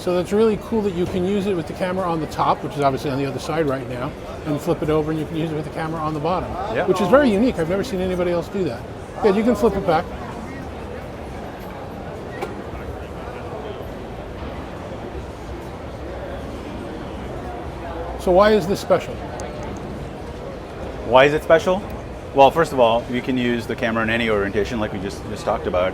So that's really cool that you can use it with the camera on the top, which is obviously on the other side right now, and flip it over and you can use it with the camera on the bottom, which is very unique. I've never seen anybody else do that. Good, you can flip it back. So why is this special? Why is it special? Well, first of all, you can use the camera in any orientation like we just talked about.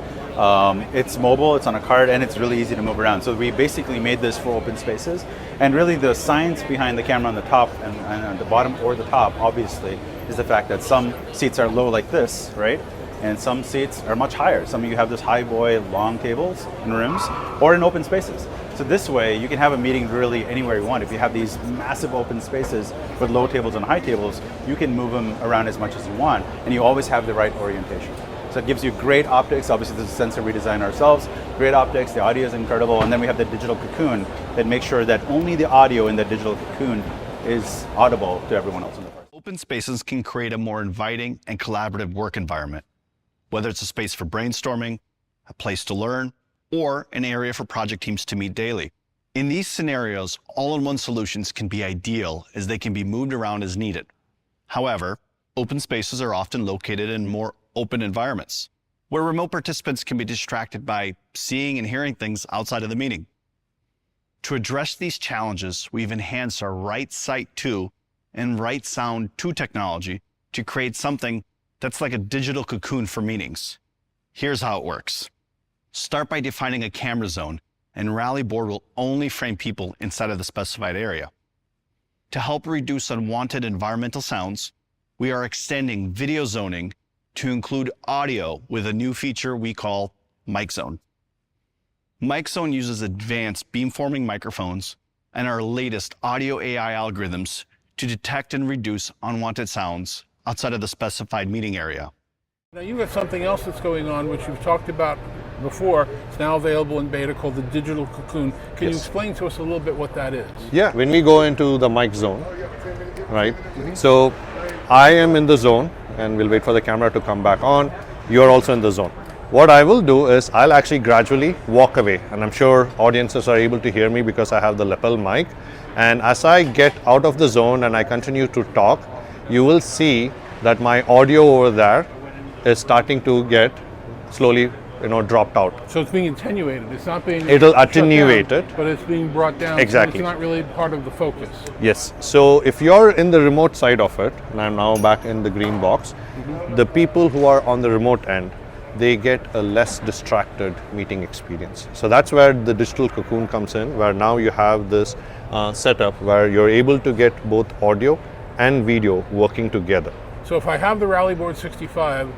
It's mobile, it's on a cart, and it's really easy to move around. So we basically made this for open spaces. And really the science behind the camera on the top and on the bottom or the top, obviously, is the fact that some seats are low like this, right? And some seats are much higher. Some of you have this high boy long tables in rooms or in open spaces. So this way you can have a meeting really anywhere you want. If you have these massive open spaces with low tables and high tables, you can move them around as much as you want, and you always have the right orientation. So it gives you great optics. Obviously this is sensor we designed ourselves. Great optics, the audio is incredible, and then we have the digital cocoon that makes sure that only the audio in the digital cocoon is audible to everyone else in the park. Open spaces can create a more inviting and collaborative work environment, whether it's a space for brainstorming, a place to learn, or an area for project teams to meet daily. In these scenarios, all-in-one solutions can be ideal as they can be moved around as needed. However, open spaces are often located in more open environments, where remote participants can be distracted by seeing and hearing things outside of the meeting. To address these challenges, we've enhanced our Right Sight 2 and Right Sound 2 technology to create something that's like a digital cocoon for meetings. Here's how it works. Start by defining a camera zone, and Rally Board will only frame people inside of the specified area. To help reduce unwanted environmental sounds, we are extending video zoning to include audio with a new feature we call Mic Zone. Mic Zone uses advanced beamforming microphones and our latest audio AI algorithms to detect and reduce unwanted sounds outside of the specified meeting area. Now you have something else that's going on, which you've talked about before. It's now available in beta, called the Digital Cocoon. Can you explain to us a little bit what that is? Yeah, when we go into the mic zone, right? So I am in the zone, and we'll wait for the camera to come back on. You're also in the zone. What I will do is I'll actually gradually walk away, and I'm sure audiences are able to hear me because I have the lapel mic. And as I get out of the zone and I continue to talk, you will see that my audio over there is starting to get slowly, dropped out. So it's being attenuated. It's not being. It'll attenuate it, but it's being brought down. Exactly. So it's not really part of the focus. Yes. So if you're in the remote side of it, and I'm now back in the green box, the people who are on the remote end, they get a less distracted meeting experience. So that's where the digital cocoon comes in, where now you have this setup where you're able to get both audio and video working together. So if I have the Rally Board 65,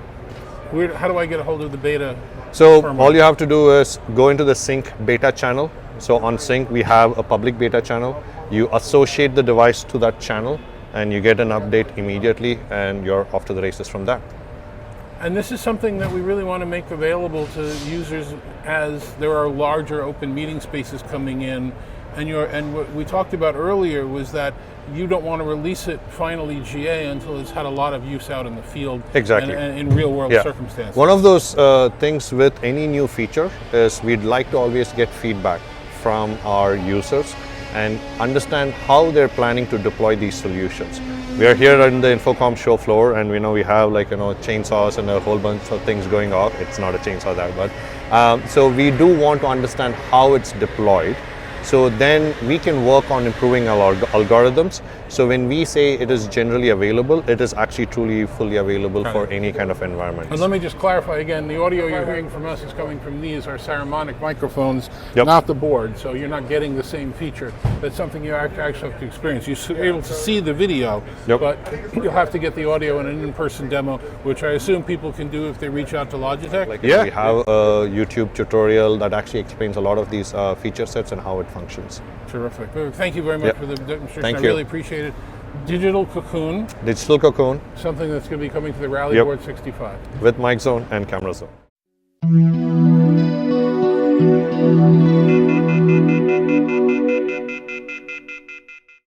how do I get a hold of the beta? So all you have to do is go into the Sync beta channel. So on Sync, we have a public beta channel. You associate the device to that channel and you get an update immediately, and you're off to the races from that. And this is something that we really want to make available to users as there are larger open meeting spaces coming in. And what we talked about earlier was that you don't want to release it finally GA until it's had a lot of use out in the field. Exactly. And in real world circumstances. One of those things with any new feature is we'd like to always get feedback from our users and understand how they're planning to deploy these solutions. We are here in the InfoComm show floor, and we know we have chainsaws and a whole bunch of things going off. It's not a chainsaw there, but so we do want to understand how it's deployed. So then we can work on improving our algorithms. So when we say it is generally available, it is actually truly fully available for any kind of environment. And let me just clarify again, the audio you're hearing from us is coming from these, our Saramonic microphones, not the board. So you're not getting the same feature. That's something you actually have to experience. You're able to see the video, but you'll have to get the audio in an in-person demo, which I assume people can do if they reach out to Logitech. We have a YouTube tutorial that actually explains a lot of these feature sets and how it functions. Terrific. Thank you very much for the demonstration. Thank I you. really appreciate it. Digital Cocoon. Digital Cocoon. Something that's going to be coming to the Rally Board 65. With Mic Zone and Camera Zone.